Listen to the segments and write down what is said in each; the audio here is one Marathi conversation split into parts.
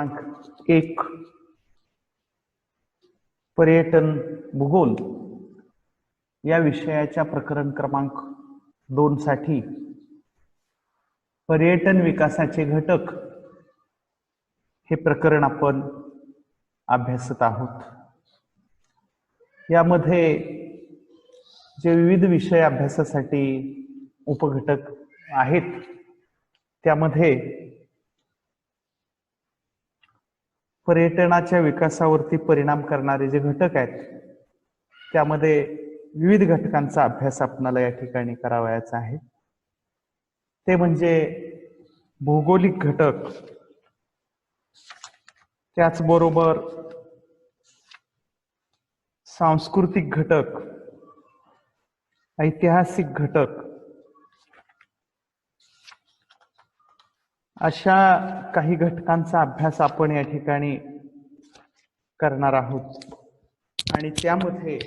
क्रमांक 1 पर्यटन भूगोल या विषयाच्या प्रकरण क्रमांक 2 साठी पर्यटन विकासाचे घटक हे प्रकरण आपण अभ्यासत आहोत। यामध्ये जे विविध विषय अभ्यासासाठी उपघटक आहेत त्यामध्ये पर्यटनाच्या विकासावरती परिणाम करणारे जे घटक आहेत त्यामध्ये विविध घटकांचा अभ्यास आपल्याला या ठिकाणी करावयाचा आहे। ते म्हणजे भौगोलिक घटक, त्याचबरोबर सांस्कृतिक घटक, ऐतिहासिक घटक, अशा काही घटकांचा अभ्यास आपण या ठिकाणी करणार आहोत आणि त्यामध्ये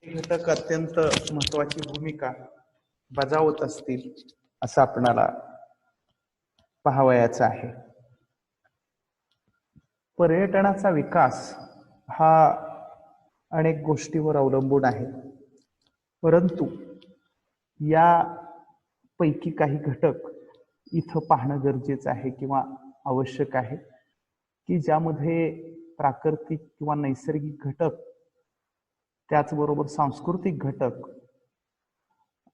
हे घटक अत्यंत महत्त्वाची भूमिका बजावत असतील असं आपणाला पाहावयाचं आहे। पर्यटनाचा विकास हा अनेक गोष्टीवर अवलंबून आहे, परंतु या पैकी काही घटक इथं पाहणं गरजेचं आहे किंवा आवश्यक आहे की ज्यामध्ये प्राकृतिक किंवा नैसर्गिक घटक, त्याचबरोबर सांस्कृतिक घटक,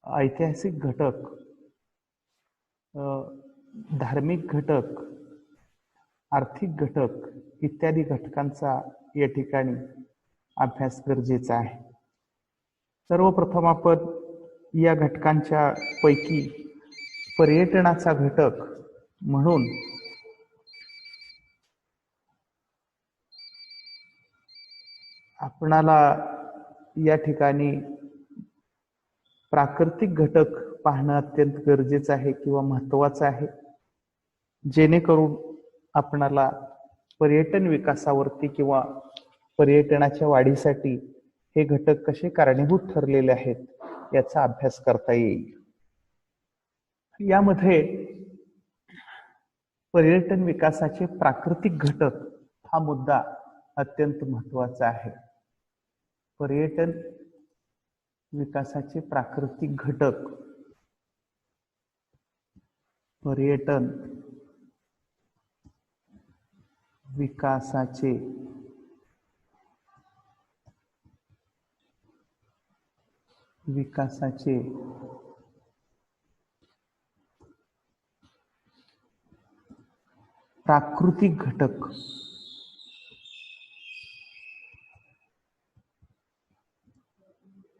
ऐतिहासिक घटक, धार्मिक घटक, आर्थिक घटक इत्यादी घटकांचा या ठिकाणी अभ्यास गरजेचा आहे। सर्वप्रथम आपण या घटकांच्या पैकी पर्यटनाचा घटक म्हणून आपणाला या ठिकाणी प्राकृतिक घटक पाहणं अत्यंत गरजेचं आहे किंवा महत्त्वाचं आहे, जेणेकरून आपणाला पर्यटन विकासावरती किंवा पर्यटनाच्या वाढीसाठी हे घटक कसे कारणीभूत ठरलेले आहेत याचा अभ्यास करता येईल। यामध्ये पर्यटन विकासाचे प्राकृतिक घटक हा मुद्दा अत्यंत महत्त्वाचा आहे। पर्यटन विकासाचे प्राकृतिक घटक, पर्यटन विकासाचे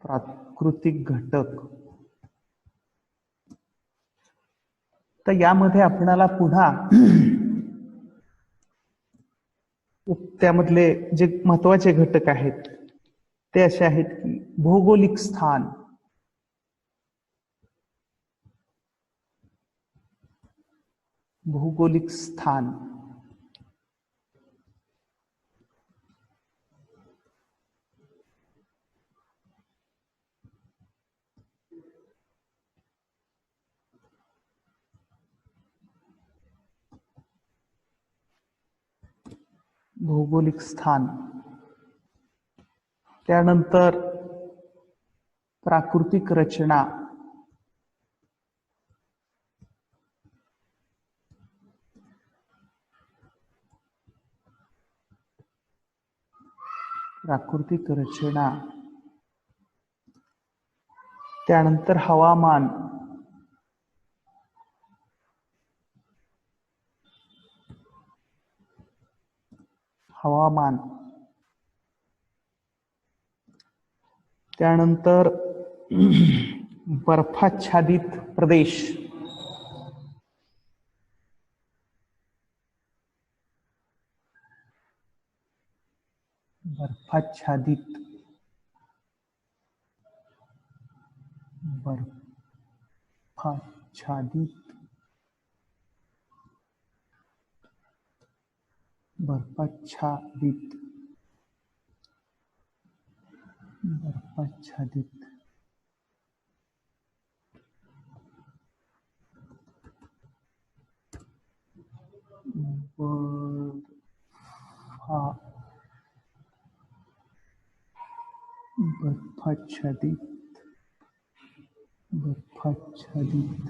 प्राकृतिक घटक, तर यामध्ये आपल्याला पुन्हा त्यामधले जे महत्त्वाचे घटक आहेत ते असे आहेत की भौगोलिक स्थान, त्यानंतर प्राकृतिक रचना, त्यानंतर हवामान, त्यानंतर बर्फाच्छादित प्रदेश, बर्फाच्छादित बर्फाच्छादित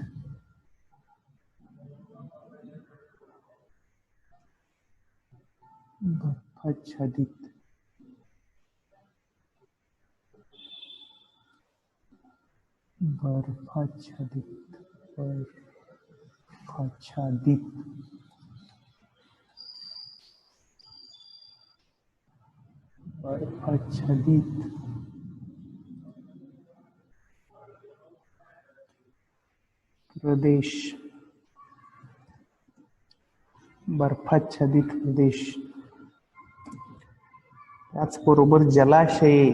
बर्फाच्छादित बर्फाच्छादित बर्फाच्छादित बर्फाच्छादित प्रदेश बर्फाच्छादित प्रदेश त्याचबरोबर जलाशये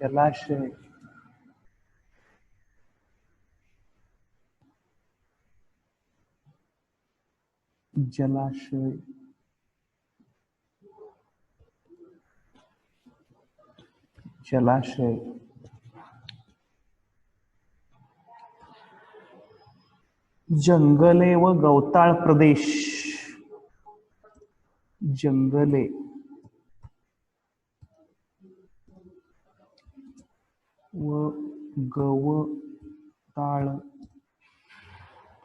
जलाशय जलाशय जलाशय जंगले व गवताळ प्रदेश जंगले व गवताळ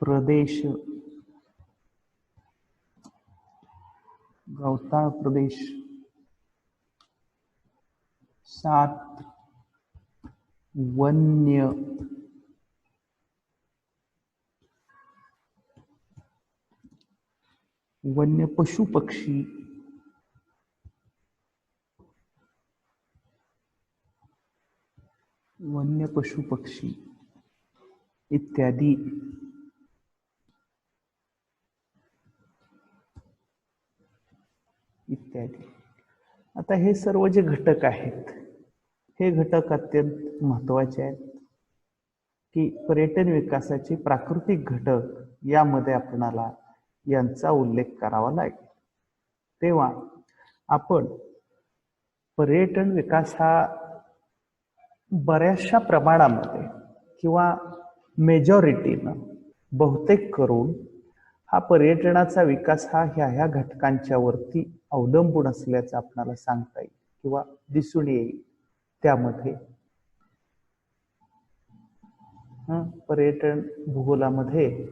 प्रदेश गवताळ प्रदेश 7 वन्य वन्य पशु पक्षी वन्य पशु पक्षी इत्यादी इत्यादी। आता हे सर्व जे घटक आहेत हे घटक अत्यंत महत्त्वाचे आहेत की पर्यटन विकासाचे प्राकृतिक घटक यामध्ये आपणाला यांचा उल्लेख करावा लागेल। तेव्हा आपण पर्यटन विकास हा बऱ्याचशा प्रमाणामध्ये किंवा मेजॉरिटीनं बहुतेक करून हा पर्यटनाचा विकास हा ह्या घटकांच्या वरती अवलंबून असल्याचं आपल्याला सांगता येईल किंवा दिसून येईल। त्यामध्ये पर्यटन भूगोलामध्ये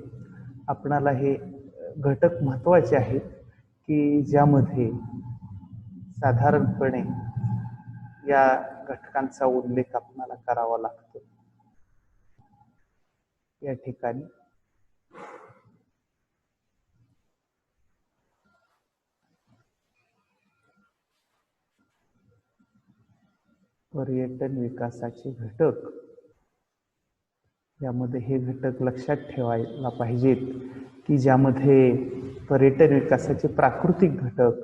आपणाला हे घटक महत्त्वाचे आहेत की ज्यामध्ये साधारणपणे या घटकांचा उल्लेख आपल्याला करावा लागतो। या ठिकाणी पर्यटन विकासाचे घटक यामध्ये हे घटक लक्षात ठेवायला पाहिजेत की ज्यामध्ये पर्यटन विकासाचे प्राकृतिक घटक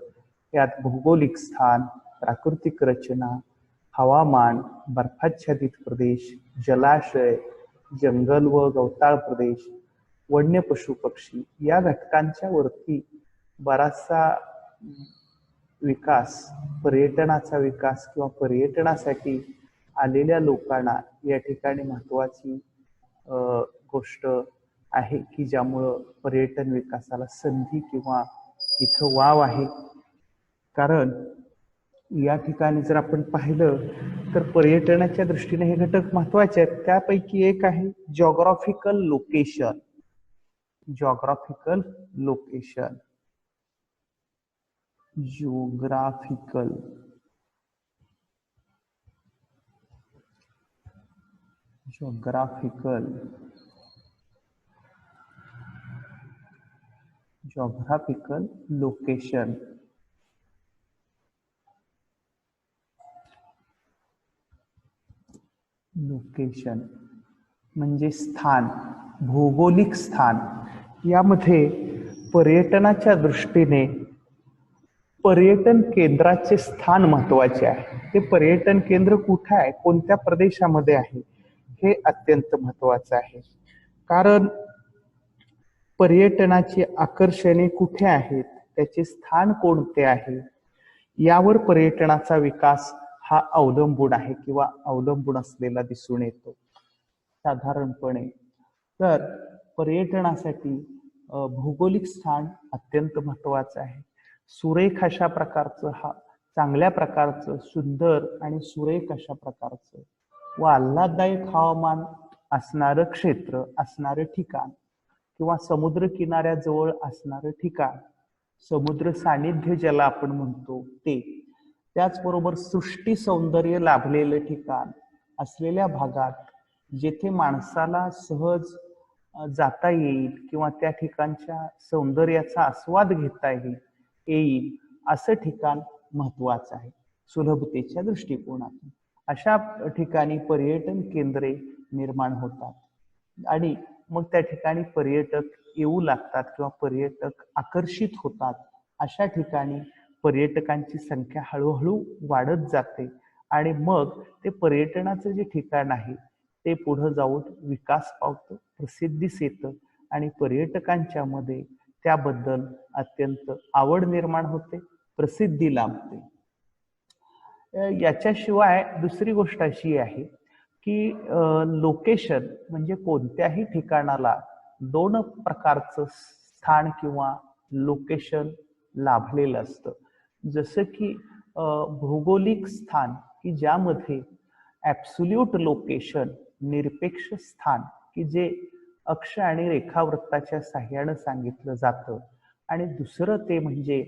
यात भौगोलिक स्थान, प्राकृतिक रचना, हवामान, बर्फाच्छादित प्रदेश, जलाशय, जंगल व गवताळ प्रदेश, वन्य पशु पक्षी या घटकांच्या वरती बराचसा विकास, पर्यटनाचा विकास किंवा पर्यटनासाठी आलेल्या लोकांना या ठिकाणी महत्त्वाची गोष्ट आहे की ज्यामुळं पर्यटन विकासाला संधी किंवा इथं वाव आहे। कारण या ठिकाणी जर आपण पाहिलं तर पर्यटनाच्या दृष्टीने हे घटक महत्त्वाचे आहेत। त्यापैकी एक आहे geographical location. Geographical location geographical geographical geographical location location म्हणजे स्थान, भौगोलिक स्थान। यामध्ये पर्यटनाच्या दृष्टीने पर्यटन केंद्राचे स्थान महत्त्वाचे आहे। ते पर्यटन केंद्र कुठे आहे, कोणत्या प्रदेशामध्ये आहे हे अत्यंत महत्त्वाचं आहे। कारण पर्यटनाची आकर्षणे कुठे आहेत, त्याचे स्थान कोणते आहे यावर पर्यटनाचा विकास हा अवलंबून आहे किंवा अवलंबून असलेला दिसून येतो। साधारणपणे तर पर्यटनासाठी भौगोलिक स्थान अत्यंत महत्वाचं आहे. सुरेख अशा प्रकारचं चांगल्या प्रकारचं सुंदर आणि सुरेख अशा प्रकारचं व आल्हाददायक हवामान असणारं क्षेत्र, असणारं ठिकाण किंवा समुद्र किनाऱ्याजवळ असणारं ठिकाण, समुद्र सानिध्य ज्याला आपण म्हणतो ते, त्याचबरोबर सृष्टी सौंदर्य लाभलेलं ठिकाण असलेल्या भागात जेथे माणसाला सहज जाता येईल किंवा त्या ठिकाणच्या सौंदर्याचा आस्वाद घेता येईल असं ठिकाण महत्वाचं आहे सुलभतेच्या दृष्टिकोनातून. अशा ठिकाणी पर्यटन केंद्रे निर्माण होतात आणि मग त्या ठिकाणी पर्यटक येऊ लागतात किंवा पर्यटक आकर्षित होतात. अशा ठिकाणी पर्यटकांची संख्या हळूहळू वाढत जाते आणि मग ते पर्यटनाचं जे ठिकाण आहे ते पुढे जाऊन विकास पावतं, प्रसिद्धीस येतं आणि पर्यटकांच्या मध्ये त्याबद्दल अत्यंत आवड निर्माण होते, प्रसिद्धी लाभते. याच्याशिवाय दुसरी गोष्ट अशी आहे की लोकेशन म्हणजे कोणत्याही ठिकाणाला दोन प्रकारचं स्थान किंवा लोकेशन लाभलेलं असतं. जसं की भौगोलिक स्थान की ज्यामध्ये ॲब्सोल्यूट लोकेशन, निरपेक्ष स्थान की जे अक्ष आणि रेखावृत्ताच्या साह्यानं सांगितलं जातं, आणि दुसरं ते म्हणजे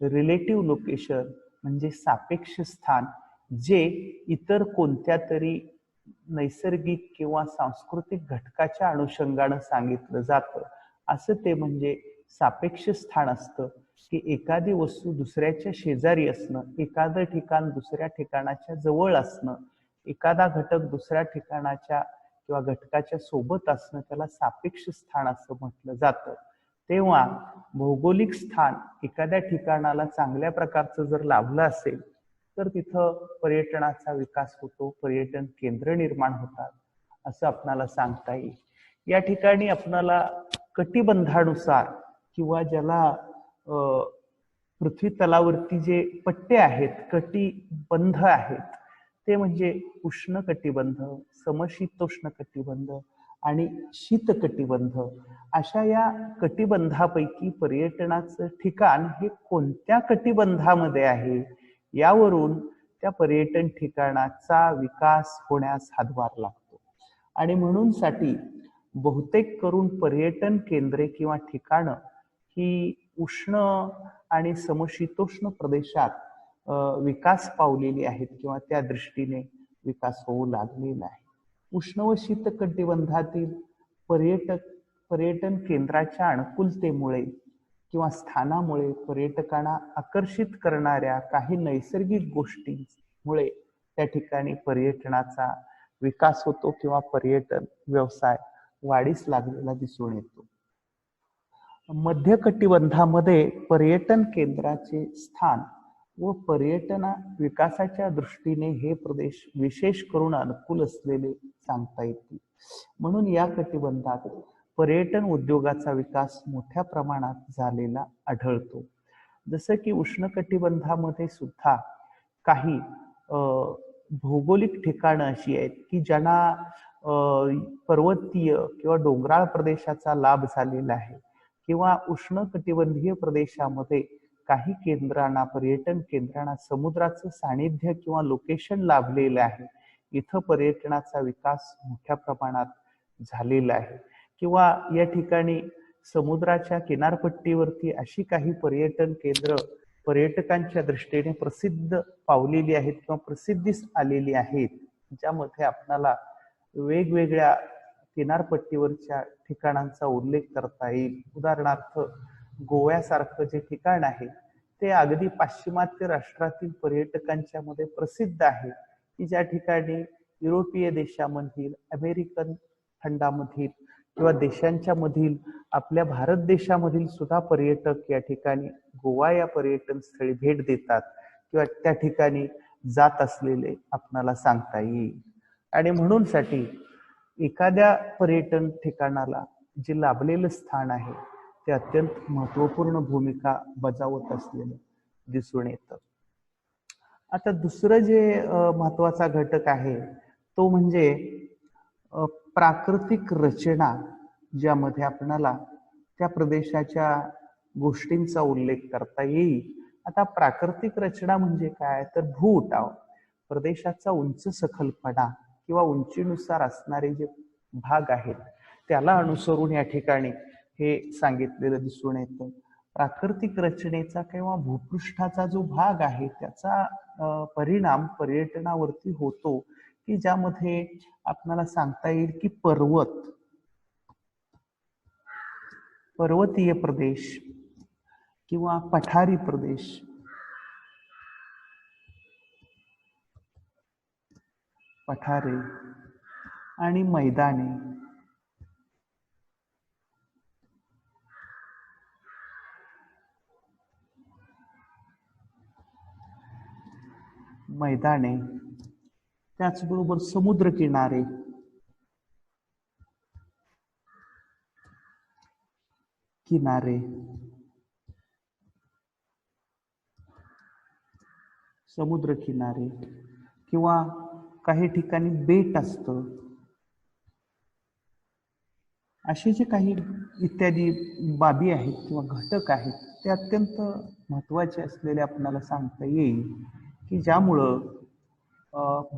रिलेटिव्ह लोकेशन म्हणजे सापेक्ष स्थान जे इतर कोणत्या तरी नैसर्गिक किंवा सांस्कृतिक घटकाच्या अनुषंगानं सांगितलं जातं. असं ते म्हणजे सापेक्ष स्थान असतं की एखादी वस्तू दुसऱ्याच्या शेजारी असणं, एखादं ठिकाण दुसऱ्या ठिकाणाच्या जवळ असणं, एखादा घटक दुसऱ्या ठिकाणाच्या किंवा घटकाच्या सोबत असणं त्याला सापेक्ष स्थान असं म्हटलं जातं. तेव्हा भौगोलिक स्थान एखाद्या ठिकाणाला चांगल्या प्रकारचं जर लाभलं असेल तर तिथं पर्यटनाचा विकास होतो, पर्यटन केंद्र निर्माण होतात असं आपणाला सांगता येईल. या ठिकाणी आपणाला कटिबंधानुसार किंवा ज्याला पृथ्वी तलावरती जे पट्टे आहेत, कटिबंध आहेत, ते म्हणजे उष्ण कटिबंध, समशीतोष्ण कटिबंध आणि शीत कटिबंध. अशा या कटिबंधापैकी पर्यटनाचं ठिकाण हे कोणत्या कटिबंधामध्ये आहे यावरून त्या पर्यटन ठिकाणाचा विकास होण्यास हातभार लागतो. आणि म्हणून साठी बहुतेक करून पर्यटन केंद्रे किंवा ठिकाणं ही उष्ण आणि समशीतोष्ण प्रदेशात विकास पावलेली आहेत किंवा त्या दृष्टीने विकास होऊ लागलेला आहे. उष्ण व शीत कटिबंधातील पर्यटन केंद्राच्या अनुकूलतेमुळे किंवा स्थानामुळे पर्यटकांना आकर्षित करणाऱ्या काही नैसर्गिक गोष्टींमुळे त्या ठिकाणी पर्यटनाचा विकास होतो किंवा पर्यटन व्यवसाय वाढीस लागलेला दिसून येतो. मध्य कटिबंधामध्ये पर्यटन केंद्राचे स्थान व पर्यटन विकासाच्या दृष्टीने हे प्रदेश विशेष करून अनुकूल असलेले सांगता येतील. म्हणून या कटिबंधात पर्यटन उद्योगाचा विकास मोठ्या प्रमाणात झालेला आढळतो. जसं की उष्ण कटिबंधामध्ये सुद्धा काही भौगोलिक ठिकाणं अशी आहेत की ज्यांना पर्वतीय किंवा डोंगराळ प्रदेशाचा लाभ झालेला आहे किंवा उष्ण कटिबंधीय प्रदेशामध्ये काही केंद्रांना, पर्यटन केंद्रांना समुद्राचं सानिध्य किंवा लोकेशन लाभलेलं आहे. इथं पर्यटनाचा विकास मोठ्या प्रमाणात झालेला आहे. किंवा या ठिकाणी समुद्राच्या किनारपट्टीवरती अशी काही पर्यटन केंद्र पर्यटकांच्या दृष्टीने प्रसिद्ध पावलेली आहेत किंवा प्रसिद्धीस आलेली आहेत, ज्यामध्ये आपल्याला वेगवेगळ्या किनारपट्टीवरच्या ठिकाणांचा उल्लेख करता येईल. उदाहरणार्थ गोव्यासारखं जे ठिकाण आहे ते अगदी पाश्चिमात्य राष्ट्रातील पर्यटकांच्या मध्ये प्रसिद्ध आहे की ज्या ठिकाणी युरोपीय देशामधील, अमेरिकन खंडामधील किंवा देशांच्या मधील, आपल्या भारत देशामधील सुद्धा पर्यटक या ठिकाणी गोवा या पर्यटन स्थळी भेट देतात किंवा त्या ठिकाणी जात असलेले आपणाला सांगता येईल. आणि म्हणून साठी एखाद्या पर्यटन ठिकाणाला जे लाभलेलं स्थान आहे ते अत्यंत महत्वपूर्ण भूमिका बजावत असलेलं दिसून येतं. आता दुसरं जे महत्वाचा घटक आहे तो म्हणजे प्राकृतिक रचना ज्यामध्ये आपणाला त्या प्रदेशाच्या गोष्टींचा उल्लेख करता येईल. आता प्राकृतिक रचना म्हणजे काय, तर भूउठाव, प्रदेशाचा उंच सखलपणा किंवा उंचीनुसार असणारे जे भाग आहेत त्याला अनुसरून या ठिकाणी हे सांगितलेलं दिसून येतं. प्राकृतिक रचनेचा किंवा भूपृष्ठाचा जो भाग आहे त्याचा परिणाम पर्यटनावरती होतो, की ज्यामध्ये आपल्याला सांगता येईल की पर्वतीय प्रदेश किंवा पठारी प्रदेश, पठारे आणि मैदाने त्याचबरोबर समुद्र किनारे, समुद्र किनारे किंवा काही ठिकाणी बेट असतं, असे जे काही इत्यादी बाबी आहेत किंवा घटक आहेत ते अत्यंत महत्त्वाचे असलेले आपल्याला सांगता येईल, की ज्यामुळं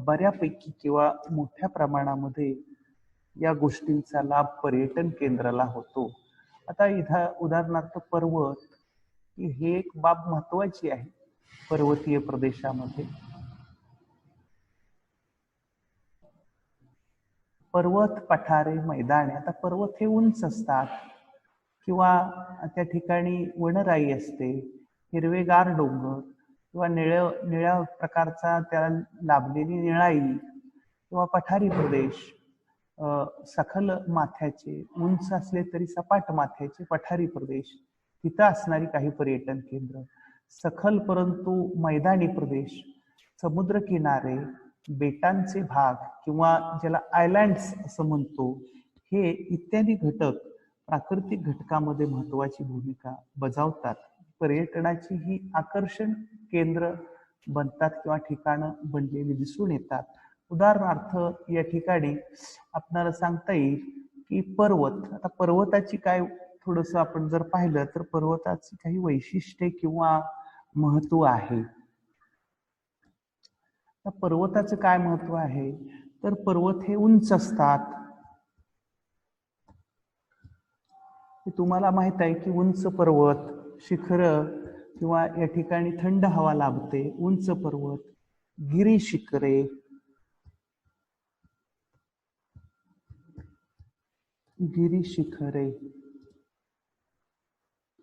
बऱ्यापैकी किंवा मोठ्या प्रमाणामध्ये या गोष्टींचा लाभ पर्यटन केंद्राला होतो. आता इथं उदाहरणार्थ पर्वत ही एक बाब महत्त्वाची आहे पर्वतीय प्रदेशामध्ये. पर्वत, पठारे, मैदाने. आता पर्वत हे उंच असतात किंवा त्या ठिकाणी वनराई असते, हिरवेगार डोंगर किंवा निळ्या प्रकारचा त्याला लाभलेली निळाई किंवा पठारी प्रदेश, सखल माथ्याचे, उंच असले तरी सपाट माथ्याचे पठारी प्रदेश, तिथं असणारी काही पर्यटन केंद्र, सखल परंतु मैदानी प्रदेश, समुद्र किनारे, बेटांचे भाग किंवा ज्याला आयलँड्स असं म्हणतो, हे इत्यादी घटक प्राकृतिक घटकामध्ये महत्वाची भूमिका बजावतात. पर्यटनाची ही आकर्षण केंद्र बनतात किंवा ठिकाणं बनलेली दिसून येतात. उदाहरणार्थ या ठिकाणी आपल्याला सांगता येईल की पर्वत. आता पर्वताची काय थोडस आपण जर पाहिलं तर पर्वताची काही वैशिष्ट्ये किंवा महत्व आहे. पर्वताचं काय महत्व आहे, तर पर्वत हे उंच असतात. तुम्हाला माहित आहे की उंच पर्वत, शिखर किंवा या ठिकाणी थंड हवा लाभते, उंच पर्वत, गिरीशिखरे,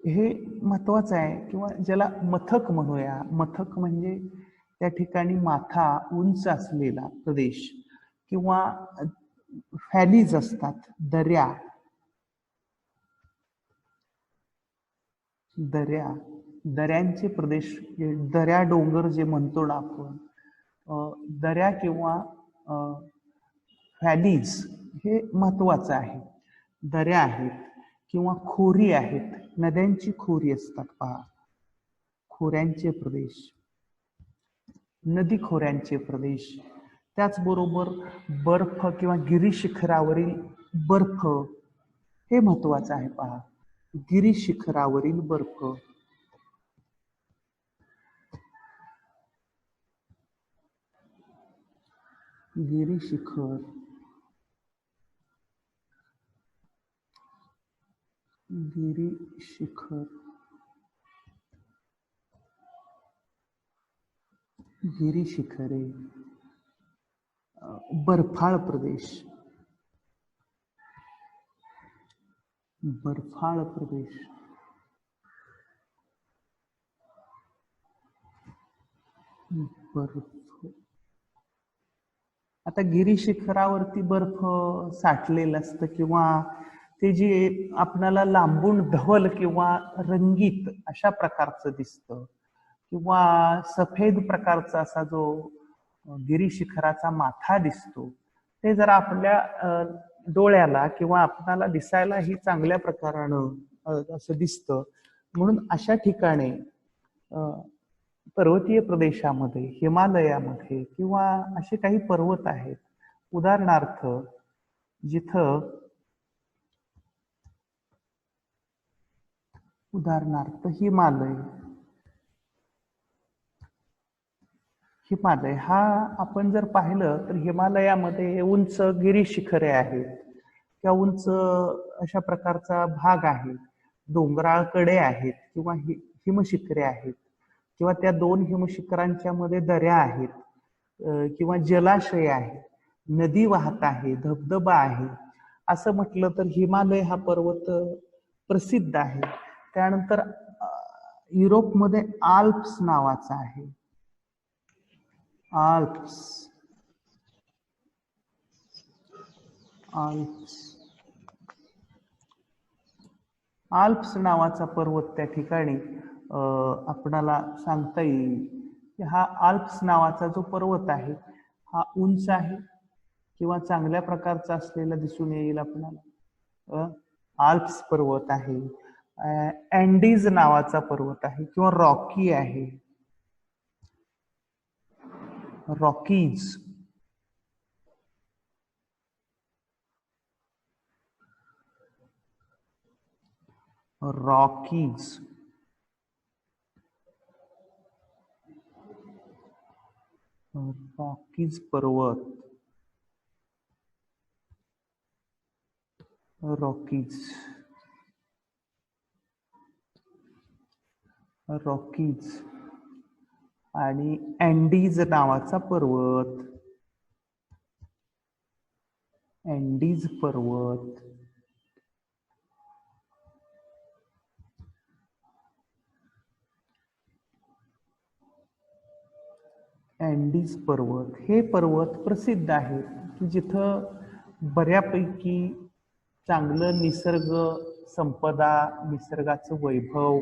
हे महत्वाचं आहे. किंवा ज्याला मथक म्हणूया, मथक म्हणजे त्या ठिकाणी माथा उंच असलेला प्रदेश किंवा व्हॅलीज असतात, दऱ्यांचे प्रदेश, दऱ्या डोंगर जे म्हणतो ना आपण, दऱ्या किंवा व्हॅलीज हे महत्वाचं आहे. दऱ्या आहेत किंवा खोरी आहेत, नद्यांची खोरी असतात पहा, खोऱ्यांचे प्रदेश, नदी खोऱ्यांचे प्रदेश. त्याचबरोबर बर्फ किंवा गिरीशिखरावरील बर्फ हे महत्वाचं आहे पहा, गिरीशिखरावरील बर्फ. गिरीशिखर, गिरीशिखरे, बर्फाळ प्रदेश, बर्फ. आता गिरीशिखरावरती बर्फ साठलेलं असतं किंवा ते जे आपल्याला लांबून धवल किंवा रंगीत अशा प्रकारचं दिसतं किंवा सफेद प्रकारचा असा जो गिरीशिखराचा माथा दिसतो, ते जर आपल्या डोळ्याला किंवा आपल्याला दिसायलाही चांगल्या प्रकारानं असं दिसतं. म्हणून अशा ठिकाणी पर्वतीय प्रदेशामध्ये, हिमालयामध्ये किंवा असे काही पर्वत आहेत, उदाहरणार्थ जिथं उदाहरणार्थ हिमालय. हिमालय हा आपण जर पाहिलं तर हिमालयामध्ये उंच गिरीशिखरे आहेत किंवा उंच अशा प्रकारचा भाग आहे, डोंगराळ कडे आहेत किंवा हिमशिखरे आहेत किंवा त्या दोन हिमशिखरांच्या मध्ये दऱ्या आहेत किंवा जलाशय आहे, नदी वाहत आहे, धबधबा आहे. असं म्हटलं तर हिमालय हा पर्वत प्रसिद्ध आहे. त्यानंतर युरोपमध्ये आल्प्स नावाचा आहे. आल्प्स आल्प्स आल्प्स नावाचा पर्वत त्या ठिकाणी आपणाला सांगता येईल की हा आल्प्स नावाचा जो पर्वत आहे हा उंच आहे किंवा चांगल्या प्रकारचा असलेला दिसून येईल आपल्याला. आल्प्स पर्वत आहे. अँडीज नावाचा पर्वत आहे किंवा रॉकी आहे, रॉकीज. रॉकीज रॉकीज पर्वत, रॉकीज रॉकीज आणि अँडीज नावाचा पर्वत, अँडीज पर्वत. अँडीज पर्वत हे पर्वत प्रसिद्ध आहेत की जिथं बऱ्यापैकी चांगलं निसर्ग संपदा, निसर्गाचं वैभव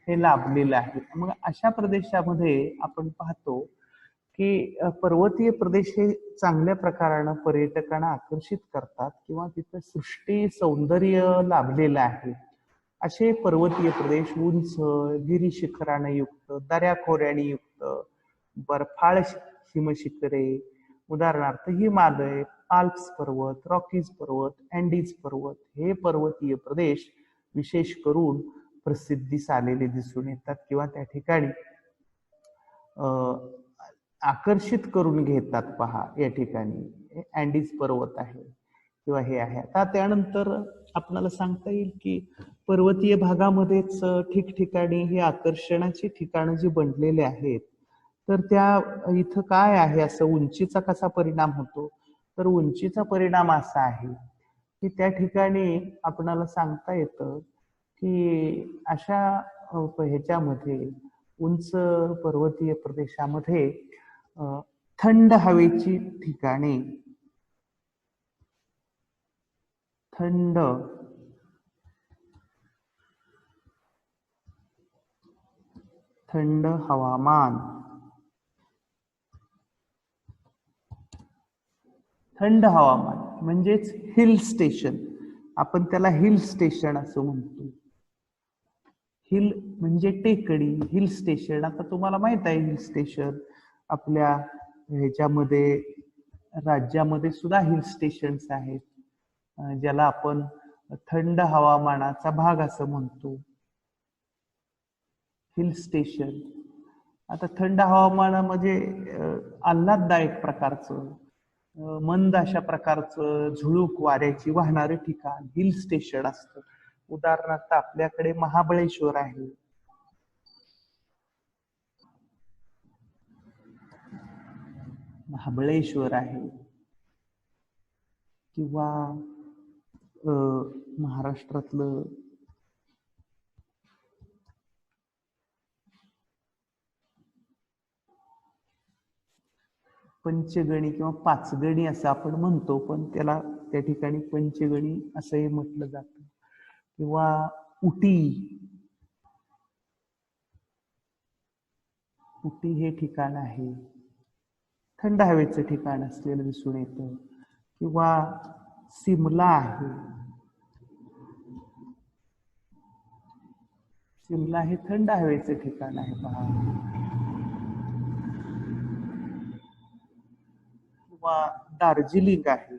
हे लाभलेलं आहे. मग अशा प्रदेशामध्ये आपण पाहतो की पर्वतीय प्रदेश हे चांगल्या प्रकारानं पर्यटकांना आकर्षित करतात किंवा तिथं सृष्टी सौंदर्य लाभलेलं आहे. असे पर्वतीय प्रदेश उंच गिरीशिखराने युक्त, दऱ्याखोऱ्याने युक्त, बर्फाळ हिमशिखरे, उदाहरणार्थ हिमालय, आल्प्स पर्वत, रॉकीज पर्वत, अँडीज पर्वत हे पर्वतीय प्रदेश विशेष करून प्रसिद्धीस आलेले दिसून येतात किंवा त्या ठिकाणी आकर्षित करून घेतात. पहा या ठिकाणी अँडीज पर्वत आहे किंवा हे आहे. आता त्यानंतर आपल्याला सांगता येईल की पर्वतीय भागामध्येच ठिकठिकाणी हे आकर्षणाची ठिकाणं जी बनलेले आहेत तर त्या इथं काय आहे, असं उंचीचा कसा परिणाम होतो, तर उंचीचा परिणाम असा आहे की त्या ठिकाणी आपणाला सांगता येतं की अशा ह्याच्यामध्ये उंच पर्वतीय प्रदेशामध्ये थंड हवेची ठिकाणे, थंड थंड हवामान, थंड हवामान म्हणजेच हिल स्टेशन. आपण त्याला हिल स्टेशन असं म्हणतो. हिल म्हणजे टेकडी, हिल स्टेशन. आता तुम्हाला माहित आहे हिल स्टेशन आपल्या ह्याच्यामध्ये राज्यामध्ये सुद्धा हिल स्टेशन्स आहेत ज्याला आपण थंड हवामानाचा भाग असं म्हणतो, हिल स्टेशन. आता थंड हवामानामध्ये आल्हाददायक प्रकारचं मंद अशा प्रकारचं झुळूक वाऱ्याची वाहणारे ठिकाण हिल स्टेशन असतं. उदाहरणार्थ आपल्याकडे महाबळेश्वर आहे, महाबळेश्वर आहे किंवा महाराष्ट्रातलं पंचगणी किंवा पाचगणी असं आपण म्हणतो, पण त्याला त्या ठिकाणी पंचगणी असंही म्हटलं जातं. किंवा उटी, उटी हे ठिकाण आहे, थंड हवेचं ठिकाण असलेलं दिसून येतं. किंवा सिमला आहे, सिमला हे थंड हवेचं ठिकाण आहे. पहा, किंवा दार्जिलिंग आहे,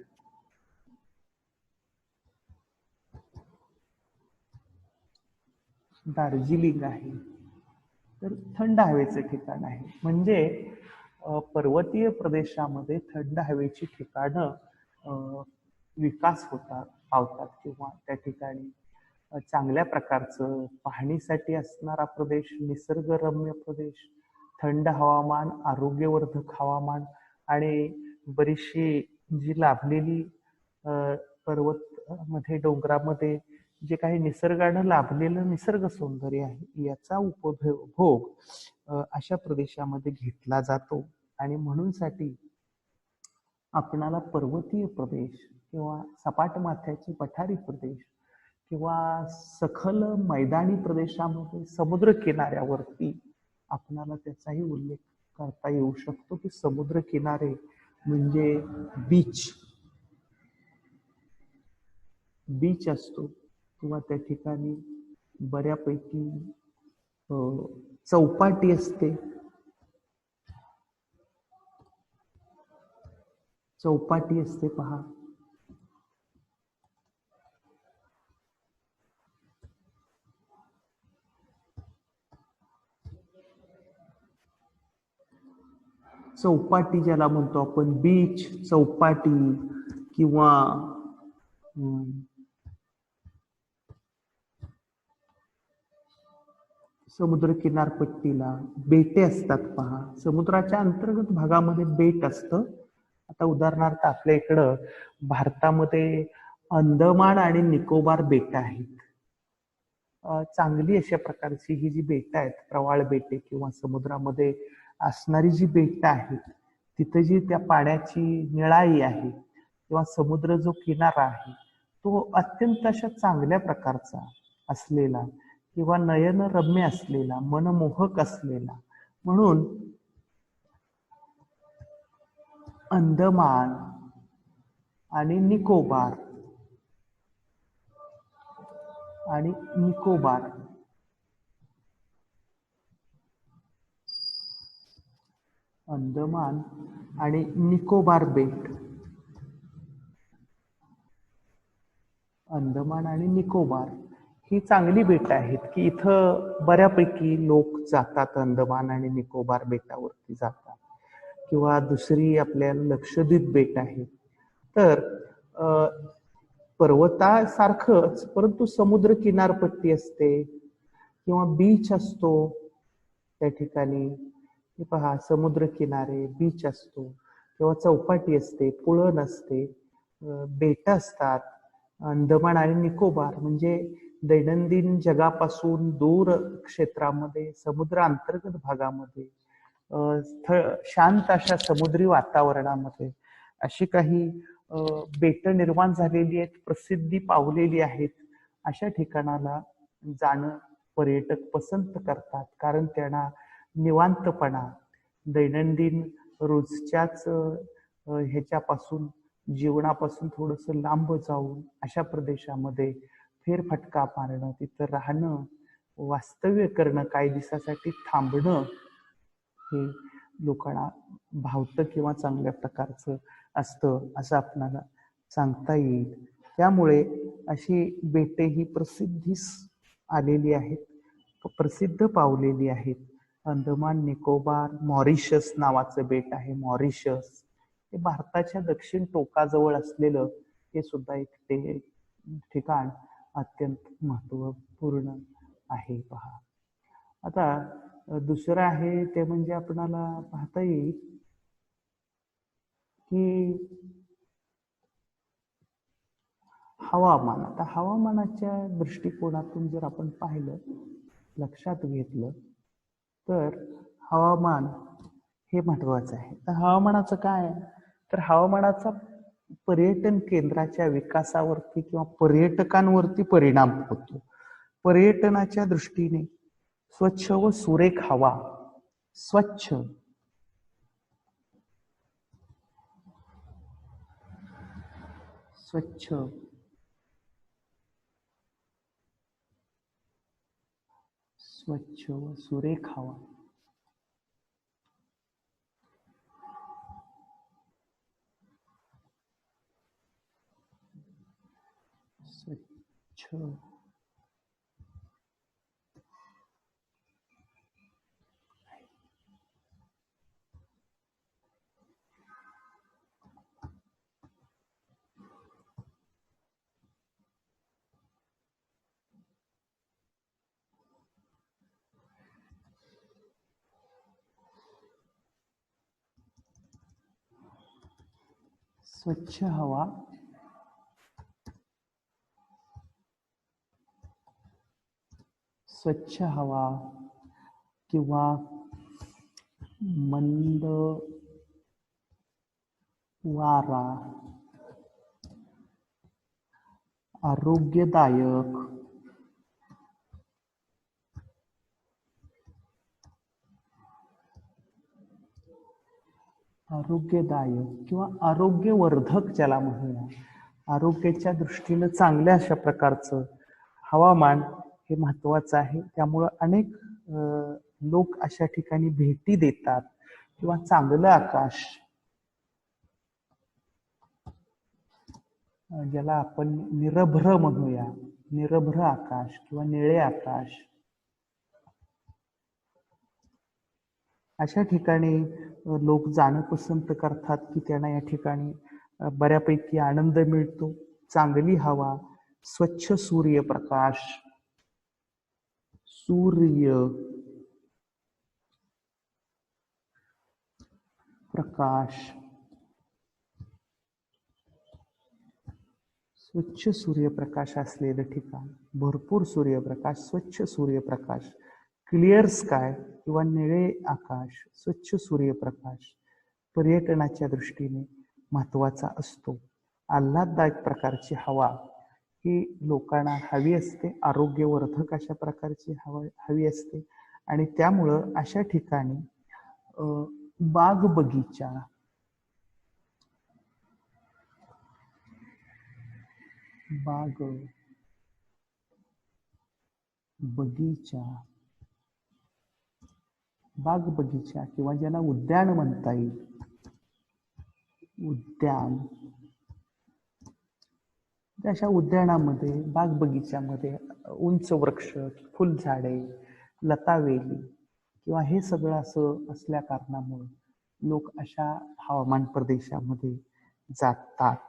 दार्जिलिंग आहे. तर थंड हवेचे ठिकाण आहे. म्हणजे पर्वतीय प्रदेशामध्ये थंड हवेची ठिकाणं विकास होतात, पावतात किंवा त्या ठिकाणी चांगल्या प्रकारचं पाहणीसाठी असणारा प्रदेश, निसर्गरम्य प्रदेश, थंड हवामान, आरोग्यवर्धक हवामान आणि बरीचशी जी लाभलेली पर्वत मध्ये डोंगरामध्ये जे काही निसर्गानं लाभलेलं निसर्ग सौंदर्य आहे याचा उपभोग अशा प्रदेशामध्ये घेतला जातो. आणि म्हणूनसाठी आपणाला पर्वतीय प्रदेश किंवा सपाट माथ्याचे पठारी प्रदेश किंवा सखल मैदानी प्रदेशामध्ये समुद्र किनाऱ्यावरती आपणाला त्याचाही उल्लेख करता येऊ शकतो की समुद्र किनारे म्हणजे बीच असतो किंवा त्या ठिकाणी बऱ्यापैकी चौपाटी असते. चौपाटी असते पहा. चौपाटी ज्याला म्हणतो आपण, बीच, चौपाटी किंवा समुद्र किनारपट्टीला बेटे असतात पहा. समुद्राच्या अंतर्गत भागामध्ये बेट असतं. आता उदाहरणार्थ आपल्या इकडं भारतामध्ये अंदमान आणि निकोबार बेट आहेत. चांगली अशा प्रकारची ही जी बेट आहेत, प्रवाळ बेटे किंवा समुद्रामध्ये असणारी जी बेट आहेत, तिथं जी त्या पाण्याची निळाई आहे किंवा समुद्र जो किनारा आहे तो अत्यंत अशा चांगल्या प्रकारचा असलेला किंवा नयनरम्य असलेला, मनमोहक असलेला. म्हणून अंदमान आणि निकोबार अंदमान आणि निकोबार बेट, अंदमान आणि निकोबार ही चांगली बेट आहेत की इथं बऱ्यापैकी लोक जातात. अंदमान आणि निकोबार बेटावरती जातात. किंवा दुसरी आपल्याला लक्षद्वीप बेट आहे. तर पर्वतासारखंच परंतु समुद्र किनारपट्टी असते किंवा बीच असतो त्या ठिकाणी. पहा, समुद्र किनारे, बीच असतो किंवा चौपाटी असते, पुळण असते, बेट असतात. अंदमान आणि निकोबार म्हणजे दैनंदिन जगापासून दूर क्षेत्रामध्ये, समुद्र अंतर्गत भागामध्ये, शांत अशा समुद्री वातावरणामध्ये अशी काही बेट निर्माण झालेली आहेत, प्रसिद्धी पावलेली आहेत. अशा ठिकाणाला जाणं पर्यटक पसंत करतात, कारण त्यांना निवांतपणा, दैनंदिन रोजच्याच ह्याच्यापासून, जीवनापासून थोडस लांब जाऊन अशा प्रदेशामध्ये फेरफटका मारणं, तिथं राहणं, वास्तव्य करणं, काही दिवसासाठी थांबणं हे लोकांना भावतं किंवा चांगल्या प्रकारचं असतं असं आपल्याला सांगता येईल. त्यामुळे अशी बेटे ही प्रसिद्धीस आलेली आहेत, प्रसिद्ध पावलेली आहेत. अंदमान निकोबार, मॉरिशस नावाचं बेट आहे, मॉरिशस हे भारताच्या दक्षिण टोकाजवळ असलेलं हे सुद्धा एक ते ठिकाण अत्यंत महत्वपूर्ण आहे पहा. आता दुसरं आहे ते म्हणजे आपणाला पाहता येईल की हवामान. आता हवामानाच्या दृष्टिकोनातून जर आपण पाहिलं, लक्षात घेतलं तर हवामान हे महत्वाचं आहे. तर हवामानाचं काय, तर हवामानाचा पर्यटन केंद्राच्या विकासावरती किंवा पर्यटकांवरती परिणाम होतो. पर्यटनाच्या दृष्टीने स्वच्छ व सुरेख हवा, स्वच्छ व सुरेख हवा, स्वच्छ स्वच्छ हवा, स्वच्छ हवा किंवा मंद वारा, आरोग्यदायक, आरोग्यदायक किंवा आरोग्यवर्धक ज्याला म्हणूया, आरोग्याच्या दृष्टीनं चांगल्या अशा प्रकारचं हवामान हे महत्वाचं आहे. त्यामुळं अनेक लोक अशा ठिकाणी भेटी देतात किंवा चांगलं आकाश, ज्याला आपण निरभ्र म्हणूया, निरभ्र आकाश किंवा निळे आकाश, अशा ठिकाणी लोक जाणं पसंत करतात की त्यांना या ठिकाणी बऱ्यापैकी आनंद मिळतो. चांगली हवा, स्वच्छ सूर्यप्रकाश, सूर्य प्रकाश, स्वच्छ सूर्यप्रकाश असलेलं ठिकाण, भरपूर सूर्यप्रकाश, स्वच्छ सूर्यप्रकाश, क्लिअर स्काय किंवा निळे आकाश, स्वच्छ सूर्यप्रकाश पर्यटनाच्या दृष्टीने महत्वाचा असतो. आल्हाददायक प्रकारची हवा ही लोकांना हवी असते, आरोग्यवर्धक अशा प्रकारची हवा हवी असते. आणि त्यामुळं अशा ठिकाणी बाग बगीचा, बाग बगीचा, बाग बगीचा किंवा ज्याला उद्यान म्हणता येईल, उद्यान, अशा उद्यानामध्ये, बाग बगीच्यामध्ये उंच वृक्ष, फुलझाडे, लतावेली किंवा हे सगळं असं असल्या कारणामुळे लोक अशा हवामान प्रदेशामध्ये जातात.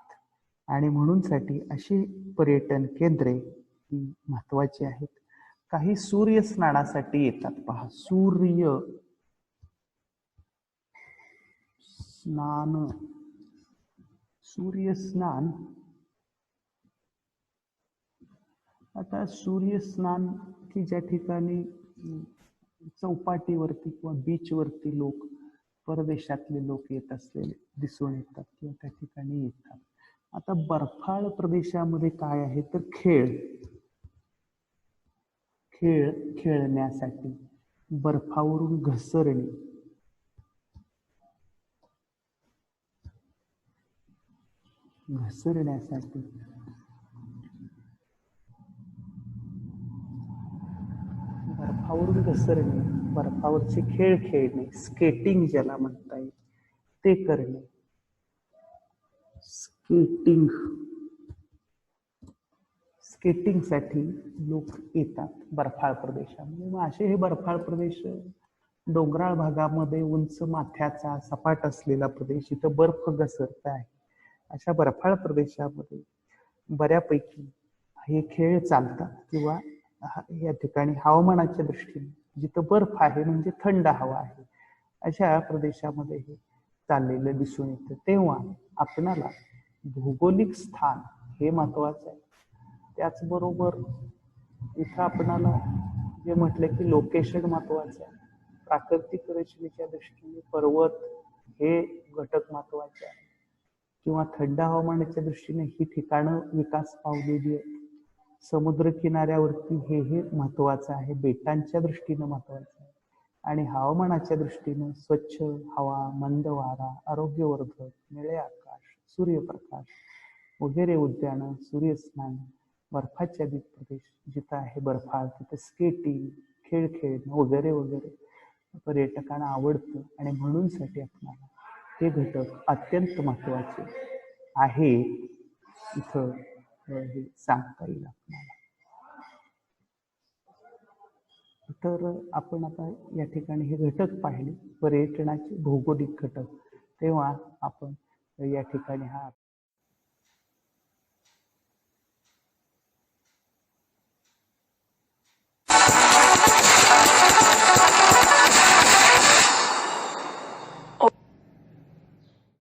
आणि म्हणूनसाठी अशी पर्यटन केंद्रे ही महत्वाची आहेत. काही सूर्य स्नानासाठी येतात. पहा, सूर्य स्नान, सूर्य स्नान. आता सूर्य स्नान की ज्या ठिकाणी चौपाटीवरती किंवा बीचवरती लोक, परदेशातले लोक येत असलेले दिसून येतात किंवा त्या ठिकाणी येतात. आता बर्फाळ प्रदेशामध्ये काय आहे तर खेळ खेळण्यासाठी, बर्फावरून घसरणे, घसरण्यासाठी, बर्फावरून घसरणे, बर्फावरचे खेळ खेळणे, स्केटिंग ज्याला म्हणता येईल ते करणे, स्केटिंग, स्केटिंगसाठी लोक येतात बर्फाळ प्रदेशामध्ये. मग असे हे बर्फाळ प्रदेश, डोंगराळ भागामध्ये उंच माथ्याचा सपाट असलेला प्रदेश, इथं बर्फ घसरत आहे, अशा बर्फाळ प्रदेशामध्ये बऱ्यापैकी हे खेळ चालतात. किंवा या ठिकाणी हवामानाच्या दृष्टीने जिथं बर्फ आहे म्हणजे थंड हवा आहे, अशा प्रदेशामध्ये हे चाललेलं दिसून येतं. तेव्हा आपणाला भौगोलिक स्थान हे महत्वाचं आहे. त्याचबरोबर इथं आपणाला जे म्हटलं की लोकेशन महत्वाचं आहे. प्राकृतिक रचनेच्या दृष्टीने पर्वत हे घटक महत्वाचे आहे. किंवा थंड हवामानाच्या दृष्टीने ही ठिकाणं विकास पावलेली आहेत. समुद्र किनाऱ्यावरती हे महत्वाचं आहे. बेटांच्या दृष्टीनं महत्वाचं आहे. आणि हवामानाच्या दृष्टीनं स्वच्छ हवा, मंद वारा, आरोग्यवर्धक, निळे आकाश, सूर्यप्रकाश वगैरे उद्यानं, सूर्यस्नान, बर्फाच्छादित प्रदेश जिथं आहे बर्फाळ, तिथं स्केटिंग, खेळ खेळणं वगैरे वगैरे पर्यटकांना आवडतं. आणि म्हणूनसाठी आपल्याला हे घटक अत्यंत महत्वाचे आहे इथं हे सांगता येईल आपल्याला. तर आपण आता या ठिकाणी हे घटक पाहिले, पर्यटनाचे भौगोलिक घटक. तेव्हा आपण या ठिकाणी हा